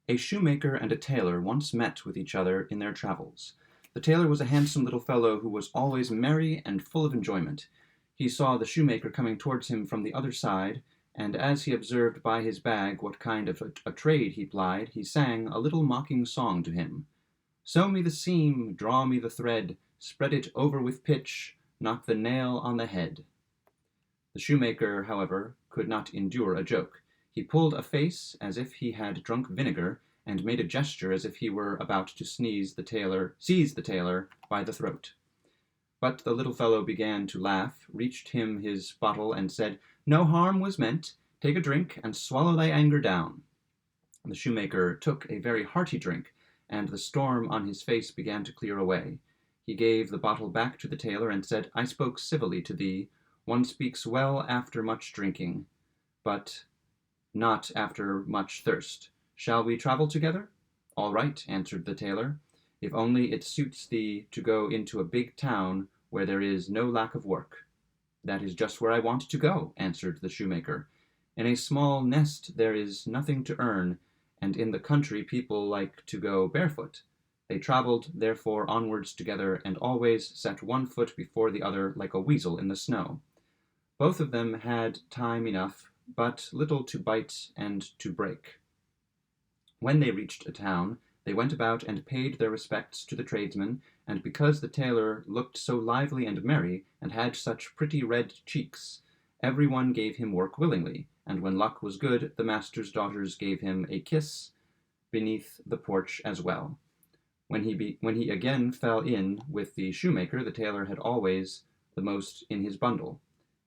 A shoemaker and a tailor once met with each other in their travels. The tailor was a handsome little fellow who was always merry and full of enjoyment. He saw the shoemaker coming towards him from the other side, and as he observed by his bag what kind of a trade he plied, he sang a little mocking song to him. Sew me the seam, draw me the thread, spread it over with pitch, knock the nail on the head. The shoemaker, however, could not endure a joke. He pulled a face as if he had drunk vinegar, and made a gesture as if he were about to seize the tailor by the throat. But the little fellow began to laugh, reached him his bottle, and said, No harm was meant. Take a drink, and swallow thy anger down. The shoemaker took a very hearty drink, and the storm on his face began to clear away. He gave the bottle back to the tailor, and said, I spoke civilly to thee. One speaks well after much drinking, but not after much thirst. Shall we travel together? All right, answered the tailor, if only it suits thee to go into a big town where there is no lack of work. That is just where I want to go, answered the shoemaker. In a small nest there is nothing to earn, and in the country people like to go barefoot. They traveled therefore onwards together, and always set one foot before the other like a weasel in the snow. Both of them had time enough, but little to bite and to break. When they reached a town, they went about and paid their respects to the tradesmen, and because the tailor looked so lively and merry, and had such pretty red cheeks, every one gave him work willingly, and when luck was good, the master's daughters gave him a kiss beneath the porch as well. When he again fell in with the shoemaker, the tailor had always the most in his bundle.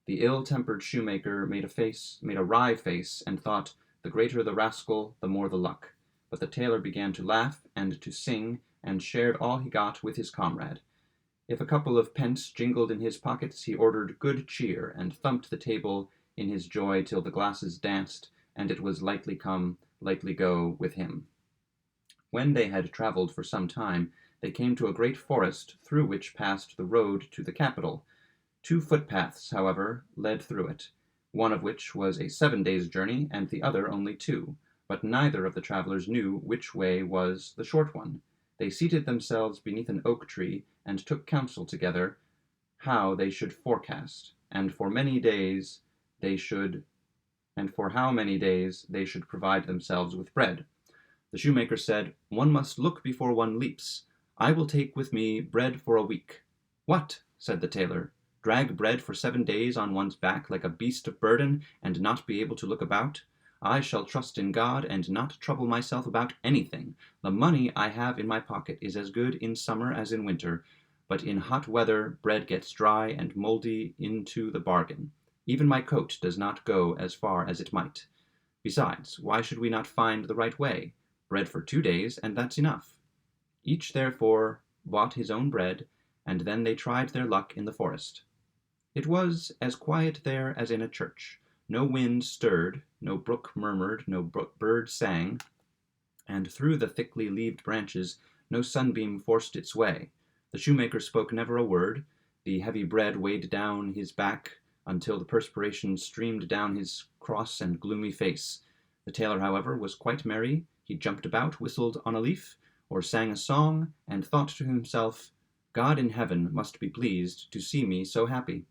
The ill-tempered shoemaker made a wry face, and thought, the greater the rascal, the more the luck. But the tailor began to laugh and to sing, and shared all he got with his comrade. If a couple of pence jingled in his pockets, he ordered good cheer, and thumped the table in his joy till the glasses danced, and it was lightly come, lightly go with him. When they had travelled for some time, they came to a great forest, through which passed the road to the capital. 2 footpaths, however, led through it, one of which was a 7 days' journey, and the other only 2, but neither of the travellers knew which way was the short one. They seated themselves beneath an oak tree, and took counsel together how they should forecast, and for how many days they should provide themselves with bread. The shoemaker said, One must look before one leaps. I will take with me bread for a week. What? Said the tailor. Drag bread for 7 days on one's back like a beast of burden, and not be able to look about? I shall trust in God, and not trouble myself about anything. The money I have in my pocket is as good in summer as in winter, but in hot weather bread gets dry and mouldy into the bargain. Even my coat does not go as far as it might. Besides, why should we not find the right way? Bread for 2 days, and that's enough. Each therefore bought his own bread, and then they tried their luck in the forest. It was as quiet there as in a church. No wind stirred, no brook murmured, no bird sang, and through the thickly leaved branches no sunbeam forced its way. The shoemaker spoke never a word. The heavy bread weighed down his back until the perspiration streamed down his cross and gloomy face. The tailor, however, was quite merry. He jumped about, whistled on a leaf, or sang a song, and thought to himself, God in heaven must be pleased to see me so happy.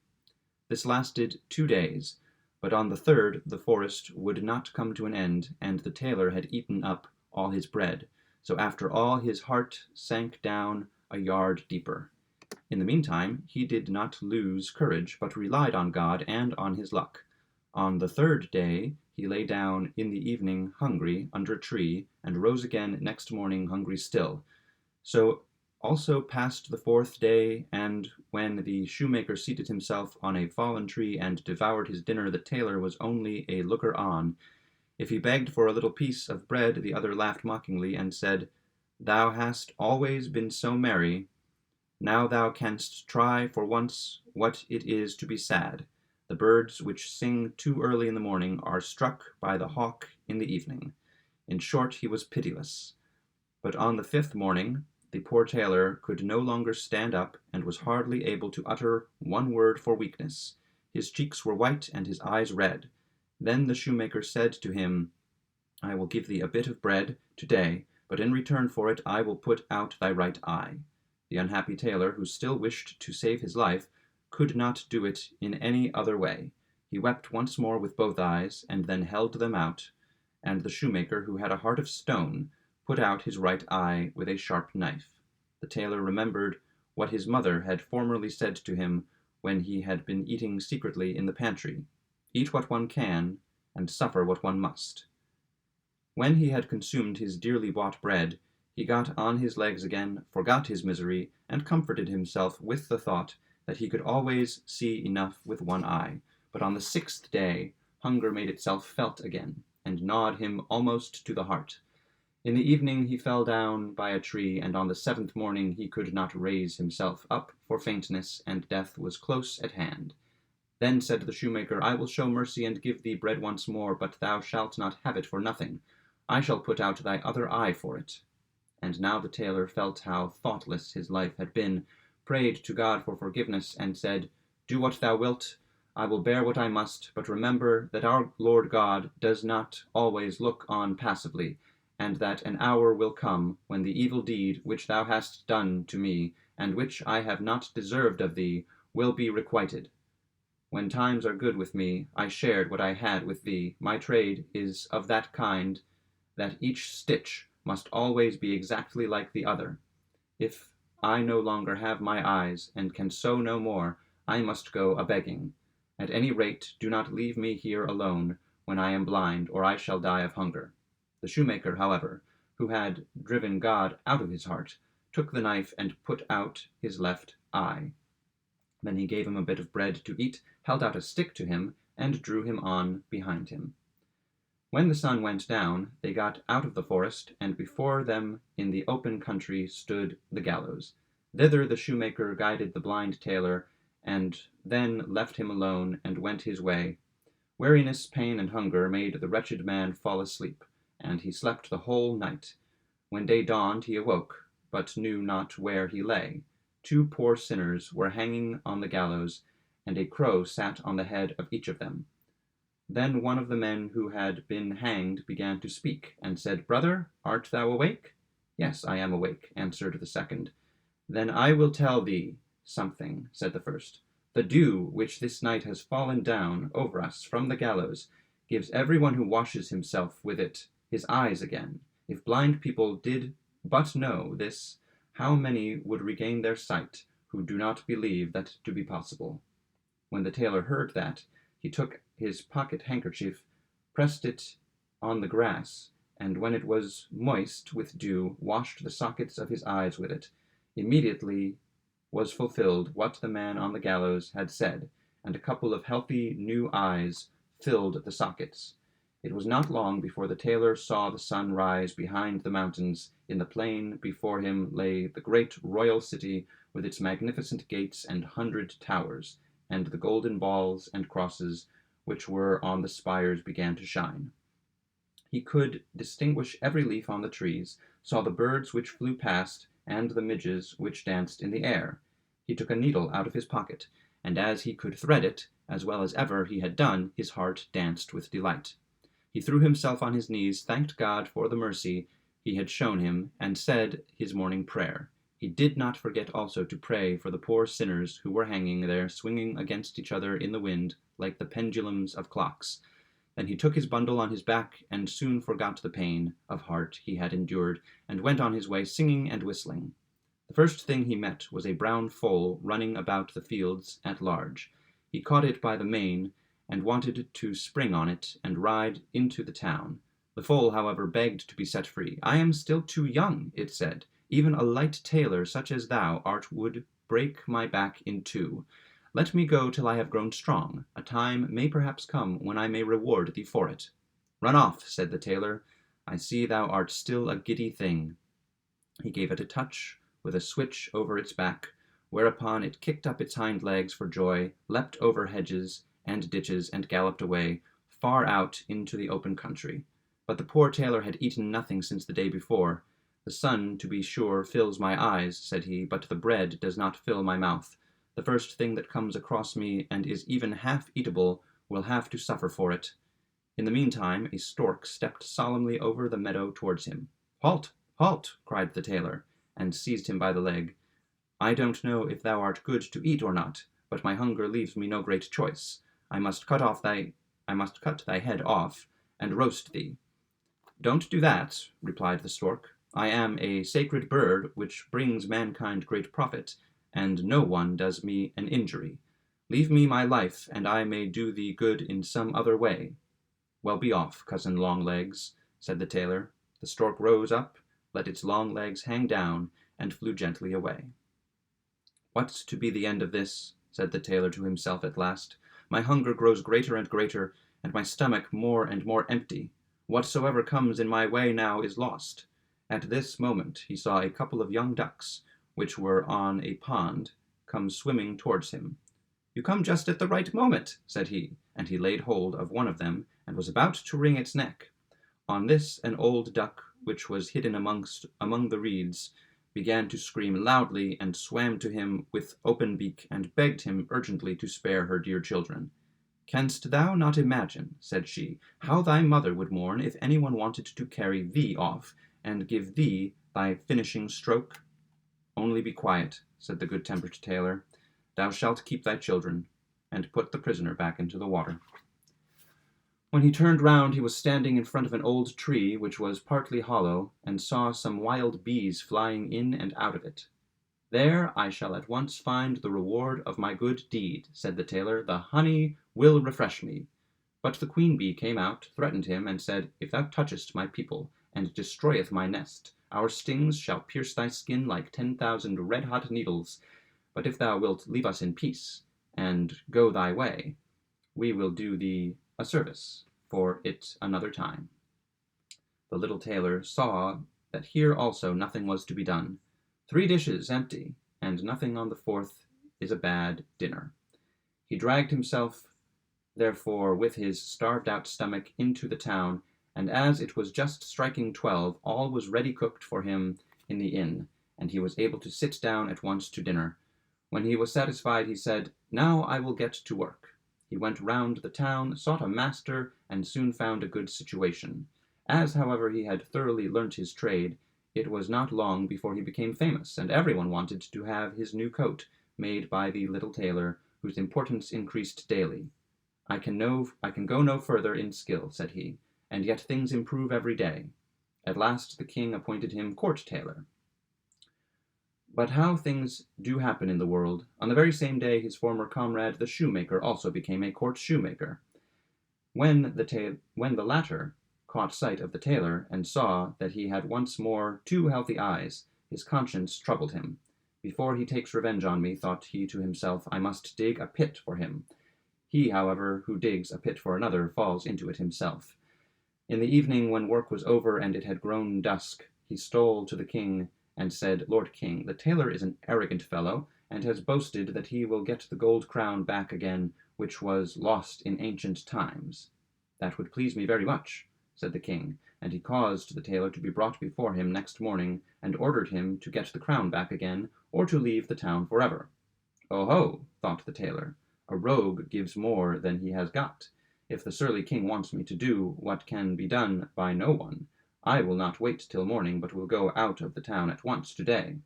This lasted 2 days, but on the 3rd the forest would not come to an end, and the tailor had eaten up all his bread. So after all his heart sank down a yard deeper. In the meantime he did not lose courage, but relied on God and on his luck. On the 3rd day he lay down in the evening hungry under a tree, and rose again next morning hungry still. So also passed the 4th day, and when the shoemaker seated himself on a fallen tree and devoured his dinner, the tailor was only a looker-on. If he begged for a little piece of bread, the other laughed mockingly, and said, Thou hast always been so merry. Now thou canst try for once what it is to be sad. The birds which sing too early in the morning are struck by the hawk in the evening. In short, he was pitiless. But on the 5th morning, the poor tailor could no longer stand up, and was hardly able to utter one word for weakness. His cheeks were white, and his eyes red. Then the shoemaker said to him, I will give thee a bit of bread to-day, but in return for it I will put out thy right eye. The unhappy tailor, who still wished to save his life, could not do it in any other way. He wept once more with both eyes, and then held them out, and the shoemaker, who had a heart of stone, put out his right eye with a sharp knife. The tailor remembered what his mother had formerly said to him when he had been eating secretly in the pantry: "Eat what one can, and suffer what one must." When he had consumed his dearly bought bread, he got on his legs again, forgot his misery, and comforted himself with the thought that he could always see enough with one eye. But on the 6th day hunger made itself felt again, and gnawed him almost to the heart. In the evening he fell down by a tree, and on the 7th morning he could not raise himself up for faintness, and death was close at hand. Then said the shoemaker, "I will show mercy and give thee bread once more, but thou shalt not have it for nothing. I shall put out thy other eye for it." And now the tailor felt how thoughtless his life had been, prayed to God for forgiveness, and said, "Do what thou wilt, I will bear what I must, but remember that our Lord God does not always look on passively, and that an hour will come when the evil deed which thou hast done to me, and which I have not deserved of thee, will be requited. When times are good with me, I shared what I had with thee. My trade is of that kind that each stitch must always be exactly like the other. If I no longer have my eyes, and can sew no more, I must go a-begging. At any rate, do not leave me here alone when I am blind, or I shall die of hunger." The shoemaker, however, who had driven God out of his heart, took the knife and put out his left eye. Then he gave him a bit of bread to eat, held out a stick to him, and drew him on behind him. When the sun went down, they got out of the forest, and before them in the open country stood the gallows. Thither the shoemaker guided the blind tailor, and then left him alone and went his way. Weariness, pain, and hunger made the wretched man fall asleep, and he slept the whole night. When day dawned he awoke, but knew not where he lay. 2 poor sinners were hanging on the gallows, and a crow sat on the head of each of them. Then one of the men who had been hanged began to speak, and said, "Brother, art thou awake?" "Yes, I am awake," answered the second. "Then I will tell thee something," said the first. "The dew which this night has fallen down over us from the gallows gives every one who washes himself with it his eyes again. If blind people did but know this, how many would regain their sight who do not believe that to be possible?" When the tailor heard that, he took his pocket handkerchief, pressed it on the grass, and when it was moist with dew, washed the sockets of his eyes with it. Immediately was fulfilled what the man on the gallows had said, and a couple of healthy new eyes filled the sockets. It was not long before the tailor saw the sun rise behind the mountains. In the plain before him lay the great royal city with its magnificent gates and 100 towers, and the golden balls and crosses which were on the spires began to shine. He could distinguish every leaf on the trees, saw the birds which flew past, and the midges which danced in the air. He took a needle out of his pocket, and as he could thread it, as well as ever he had done, his heart danced with delight. He threw himself on his knees, thanked God for the mercy he had shown him, and said his morning prayer. He did not forget also to pray for the poor sinners who were hanging there, swinging against each other in the wind like the pendulums of clocks. Then he took his bundle on his back, and soon forgot the pain of heart he had endured, and went on his way singing and whistling. The first thing he met was a brown foal running about the fields at large. He caught it by the mane, and wanted to spring on it and ride into the town. The foal, however, begged to be set free. "I am still too young," it said. "Even a light tailor such as thou art would break my back in 2. Let me go till I have grown strong. A time may perhaps come when I may reward thee for it." "Run off," said the tailor. "I see thou art still a giddy thing." He gave it a touch with a switch over its back, whereupon it kicked up its hind legs for joy, leapt over hedges and ditches, and galloped away, far out into the open country. But the poor tailor had eaten nothing since the day before. "The sun, to be sure, fills my eyes," said he, "but the bread does not fill my mouth. The first thing that comes across me and is even half eatable will have to suffer for it." In the meantime, a stork stepped solemnly over the meadow towards him. "Halt! Halt!" cried the tailor, and seized him by the leg. "I don't know if thou art good to eat or not, but my hunger leaves me no great choice. I must cut thy head off, and roast thee." "Don't do that," replied the stork. "I am a sacred bird which brings mankind great profit, and no one does me an injury. Leave me my life, and I may do thee good in some other way." "Well, be off, cousin Longlegs," said the tailor. The stork rose up, let its long legs hang down, and flew gently away. "What's to be the end of this?" said the tailor to himself at last. "My hunger grows greater and greater, and my stomach more and more empty. Whatsoever comes in my way now is lost." At this moment he saw a couple of young ducks, which were on a pond, come swimming towards him. "You come just at the right moment," said he, and he laid hold of one of them and was about to wring its neck. On this an old duck, which was hidden among the reeds, began to scream loudly and swam to him with open beak and begged him urgently to spare her dear children. "Canst thou not imagine," said she, "how thy mother would mourn if anyone wanted to carry thee off and give thee thy finishing stroke?" "Only be quiet," said the good-tempered tailor. "Thou shalt keep thy children," and put the prisoner back into the water. When he turned round he was standing in front of an old tree which was partly hollow, and saw some wild bees flying in and out of it. "There I shall at once find the reward of my good deed," said the tailor. "The honey will refresh me." But the queen bee came out, threatened him, and said, "If thou touchest my people, and destroyeth my nest, our stings shall pierce thy skin like 10,000 red-hot needles. But if thou wilt leave us in peace, and go thy way, we will do thee a service for it another time." The little tailor saw that here also nothing was to be done. 3 dishes empty, and nothing on the 4th is a bad dinner. He dragged himself, therefore, with his starved-out stomach into the town, and as it was just striking 12, all was ready cooked for him in the inn, and he was able to sit down at once to dinner. When he was satisfied, he said, "Now I will get to work." He went round the town, sought a master, and soon found a good situation. As, however, he had thoroughly learnt his trade, it was not long before he became famous, and everyone wanted to have his new coat made by the little tailor, whose importance increased daily. I can go no further in skill," said he, "and yet things improve every day." At last the king appointed him court tailor. But how things do happen in the world! On the very same day his former comrade the shoemaker also became a court shoemaker. When the latter caught sight of the tailor, and saw that he had once more 2 healthy eyes, his conscience troubled him. "Before he takes revenge on me," thought he to himself, "I must dig a pit for him." He, however, who digs a pit for another falls into it himself. In the evening, when work was over and it had grown dusk, he stole to the king and said, "Lord King, the tailor is an arrogant fellow, and has boasted that he will get the gold crown back again, which was lost in ancient times." "That would please me very much," said the king, and he caused the tailor to be brought before him next morning, and ordered him to get the crown back again, or to leave the town forever. "Oho," thought the tailor, "a rogue gives more than he has got. If the surly king wants me to do what can be done by no one, I will not wait till morning, but will go out of the town at once today."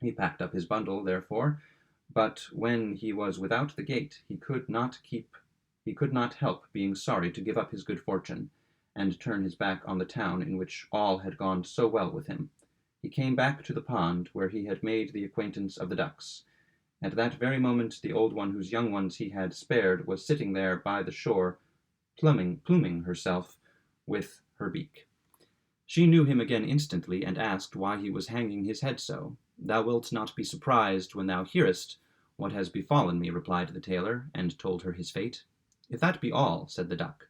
He packed up his bundle, therefore, but when he was without the gate he could not help being sorry to give up his good fortune, and turn his back on the town in which all had gone so well with him. He came back to the pond, where he had made the acquaintance of the ducks. At that very moment the old one whose young ones he had spared was sitting there by the shore, pluming herself with her beak. She knew him again instantly, and asked why he was hanging his head so. "Thou wilt not be surprised when thou hearest what has befallen me," replied the tailor, and told her his fate. "If that be all," said the duck,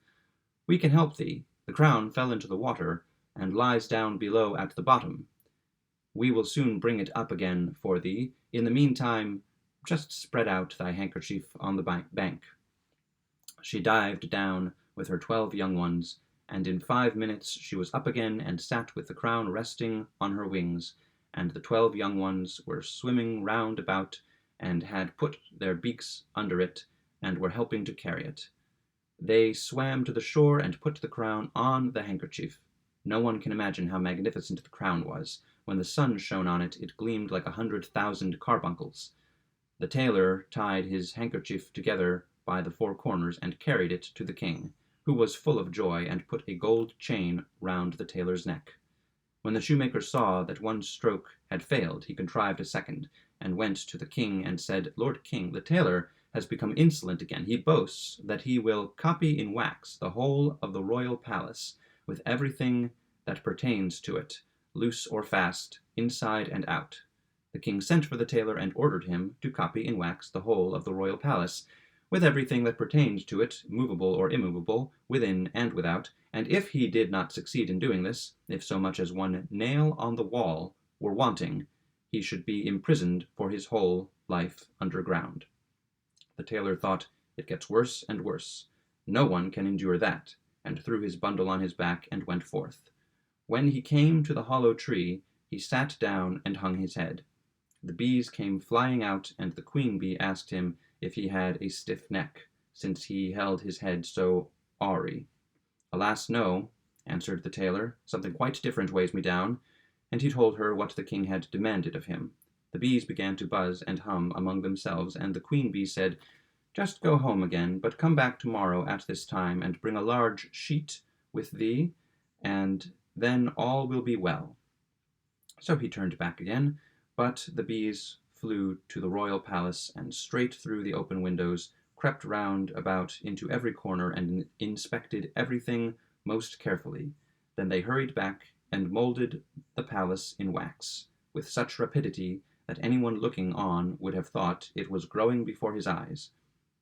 "we can help thee. The crown fell into the water, and lies down below at the bottom. We will soon bring it up again for thee. In the meantime, just spread out thy handkerchief on the bank." She dived down with her 12 young ones, and in 5 minutes she was up again and sat with the crown resting on her wings, and the 12 young ones were swimming round about and had put their beaks under it and were helping to carry it. They swam to the shore and put the crown on the handkerchief. No one can imagine how magnificent the crown was. When the sun shone on it, it gleamed like 100,000 carbuncles. The tailor tied his handkerchief together by the four corners and carried it to the king, who was full of joy, and put a gold chain round the tailor's neck. When the shoemaker saw that one stroke had failed, he contrived a second, and went to the king and said, "Lord King, the tailor has become insolent again. He boasts that he will copy in wax the whole of the royal palace, with everything that pertains to it, loose or fast, inside and out." The king sent for the tailor and ordered him to copy in wax the whole of the royal palace, with everything that pertained to it, movable or immovable, within and without, and if he did not succeed in doing this, if so much as one nail on the wall were wanting, he should be imprisoned for his whole life underground. The tailor thought, "It gets worse and worse. No one can endure that," and threw his bundle on his back and went forth. When he came to the hollow tree, he sat down and hung his head. The bees came flying out, and the queen bee asked him if he had a stiff neck, since he held his head so awry. "Alas, no," answered the tailor. "Something quite different weighs me down." And he told her what the king had demanded of him. The bees began to buzz and hum among themselves, and the queen bee said, "Just go home again, but come back tomorrow at this time, and bring a large sheet with thee, and then all will be well." So he turned back again, but the bees flew to the royal palace, and straight through the open windows, crept round about into every corner, and inspected everything most carefully. Then they hurried back and molded the palace in wax, with such rapidity that anyone looking on would have thought it was growing before his eyes.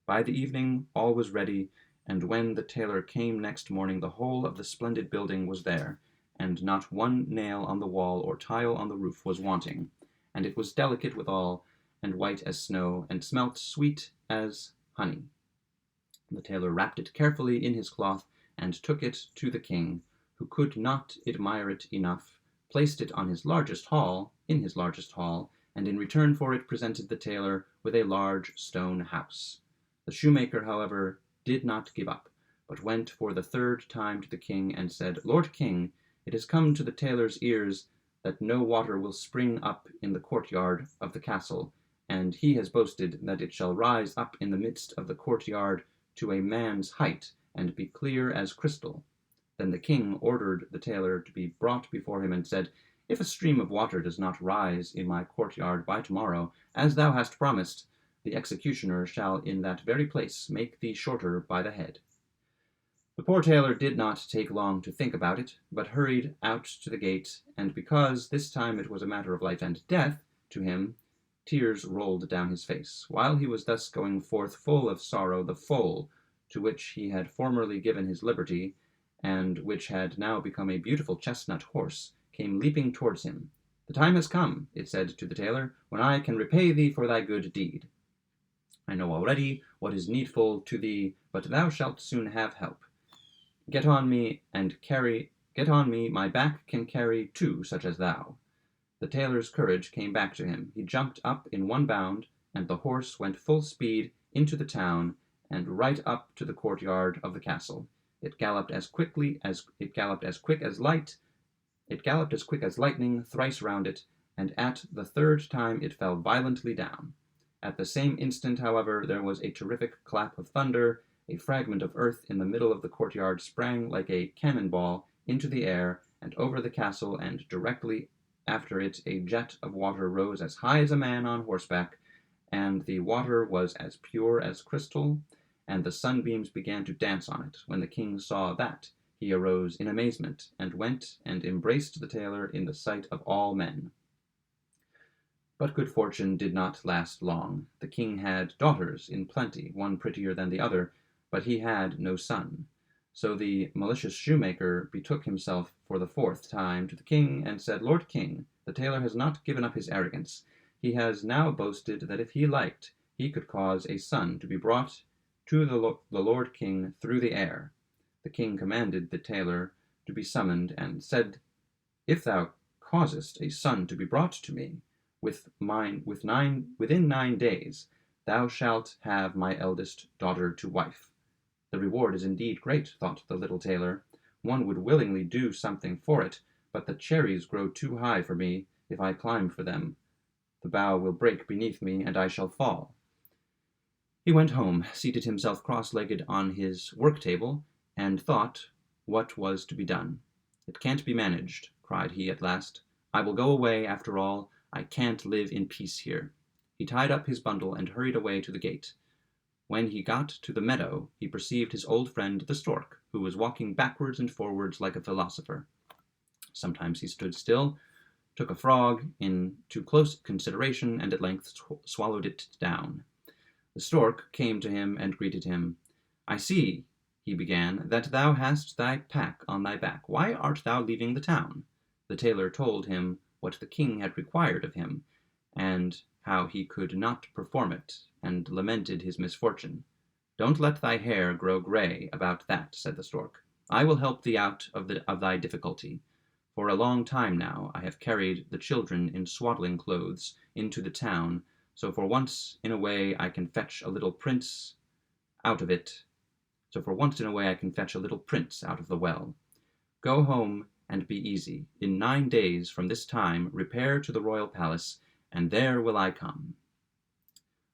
By the evening all was ready, and when the tailor came next morning, the whole of the splendid building was there, and not one nail on the wall or tile on the roof was wanting, and it was delicate withal, and white as snow, and smelt sweet as honey. The tailor wrapped it carefully in his cloth, and took it to the king, who could not admire it enough, placed it in his largest hall, and in return for it presented the tailor with a large stone house. The shoemaker, however, did not give up, but went for the third time to the king, and said, "Lord King, it has come to the tailor's ears that no water will spring up in the courtyard of the castle, and he has boasted that it shall rise up in the midst of the courtyard to a man's height, and be clear as crystal." Then the king ordered the tailor to be brought before him, and said, "If a stream of water does not rise in my courtyard by tomorrow, as thou hast promised, the executioner shall in that very place make thee shorter by the head." The poor tailor did not take long to think about it, but hurried out to the gate, and because this time it was a matter of life and death to him, tears rolled down his face. While he was thus going forth full of sorrow, the foal, to which he had formerly given his liberty, and which had now become a beautiful chestnut horse, came leaping towards him. "The time has come," it said to the tailor, "when I can repay thee for thy good deed. I know already what is needful to thee, but thou shalt soon have help. Get on me, my back can carry two such as thou." The tailor's courage came back to him. He jumped up in one bound, and the horse went full speed into the town, and right up to the courtyard of the castle. It galloped as quick as lightning thrice round it, and at the third time it fell violently down. At the same instant, however, there was a terrific clap of thunder. A fragment of earth in the middle of the courtyard sprang like a cannon-ball into the air and over the castle, and directly after it a jet of water rose as high as a man on horseback, and the water was as pure as crystal, and the sunbeams began to dance on it. When the king saw that, he arose in amazement, and went and embraced the tailor in the sight of all men. But good fortune did not last long. The king had daughters in plenty, one prettier than the other, but he had no son. So the malicious shoemaker betook himself for the fourth time to the king, and said, "Lord King, the tailor has not given up his arrogance. He has now boasted that if he liked, he could cause a son to be brought to the Lord King through the air." The king commanded the tailor to be summoned, and said, "If thou causest a son to be brought to me within 9 days, thou shalt have my eldest daughter to wife." The reward is indeed great, thought the little tailor. One would willingly do something for it, but the cherries grow too high for me. If I climb for them, the bough will break beneath me, and I shall fall. He went home, seated himself cross-legged on his work-table, and thought what was to be done. It can't be managed, cried he at last. I will go away, after all. I can't live in peace here. He tied up his bundle and hurried away to the gate. When he got to the meadow, he perceived his old friend the stork, who was walking backwards and forwards like a philosopher. Sometimes he stood still, took a frog into close consideration, and at length swallowed it down. The stork came to him and greeted him. I see, he began, that thou hast thy pack on thy back. Why art thou leaving the town? The tailor told him what the king had required of him, and how he could not perform it, and lamented his misfortune. Don't let thy hair grow grey about that, said the stork. I will help thee out of thy difficulty. For a long time now I have carried the children in swaddling clothes into the town, so for once in a way I can fetch a little prince out of it. So for once in a way I can fetch a little prince out of the well. Go home and be easy. In 9 days from this time repair to the royal palace, and there will I come.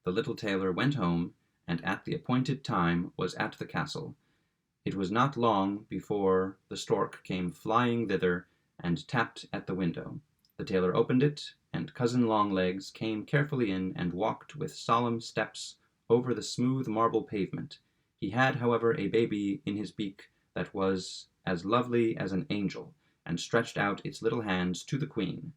The little tailor went home, and at the appointed time was at the castle. It was not long before the stork came flying thither and tapped at the window. The tailor opened it, and Cousin Longlegs came carefully in and walked with solemn steps over the smooth marble pavement. He had, however, a baby in his beak that was as lovely as an angel, and stretched out its little hands to the queen.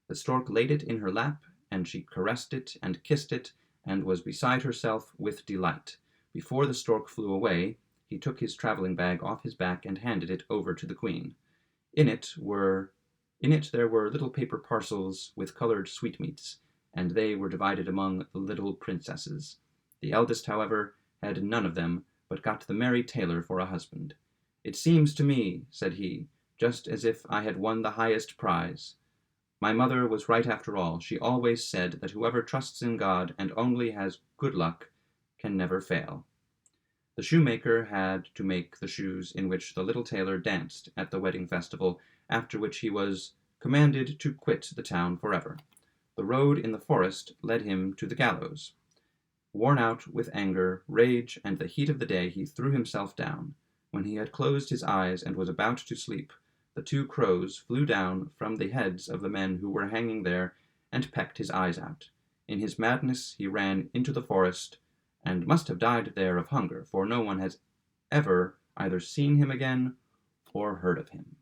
The stork laid it in her lap, and she caressed it and kissed it, and was beside herself with delight. Before the stork flew away, he took his travelling bag off his back and handed it over to the queen. In it there were little paper parcels with coloured sweetmeats, and they were divided among the little princesses. The eldest, however, had none of them, but got the merry tailor for a husband. It seems to me, said he, just as if I had won the highest prize. My mother was right after all. She always said that whoever trusts in God and only has good luck can never fail. The shoemaker had to make the shoes in which the little tailor danced at the wedding festival, after which he was commanded to quit the town forever. The road in the forest led him to the gallows. Worn out with anger, rage, and the heat of the day, he threw himself down. When he had closed his eyes and was about to sleep, the 2 crows flew down from the heads of the men who were hanging there and pecked his eyes out. In his madness he ran into the forest, and must have died there of hunger, for no one has ever either seen him again or heard of him.